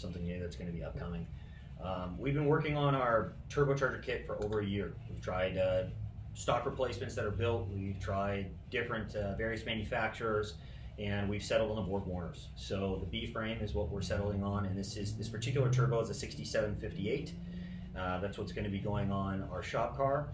something new that's going to be upcoming. We've been working on our turbocharger kit for over a year. We've tried stock replacements that are built. We've tried different various manufacturers, and we've settled on the BorgWarners. So the B frame is what we're settling on, and this particular turbo is a 6758. That's what's going to be going on our shop car,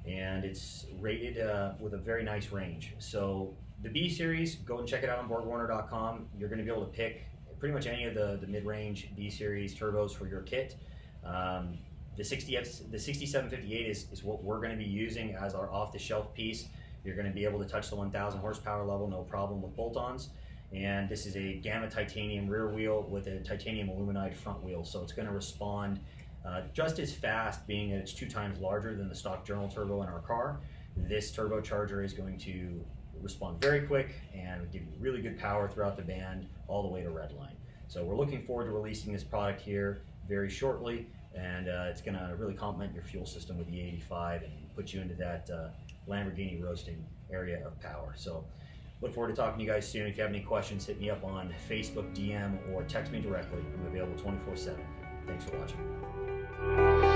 and it's rated with a very nice range. So the B series, go and check it out on BorgWarner.com. You're going to be able to pick pretty much any of the mid-range B series turbos for your kit. The 6758 is what we're going to be using as our off-the-shelf piece. You're going to be able to touch the 1,000 horsepower level, no problem with bolt-ons. And this is a Gamma titanium rear wheel with a titanium aluminide front wheel, so it's going to respond just as fast, being that it's 2 times larger than the stock Journal turbo in our car. This turbocharger is going to respond very quick and give you really good power throughout the band all the way to redline. So we're looking forward to releasing this product here very shortly, and it's going to really complement your fuel system with the E85 and put you into that Lamborghini roasting area of power. So look forward to talking to you guys soon. If you have any questions, hit me up on Facebook, DM, or text me directly. I'm available 24/7. Thanks for watching.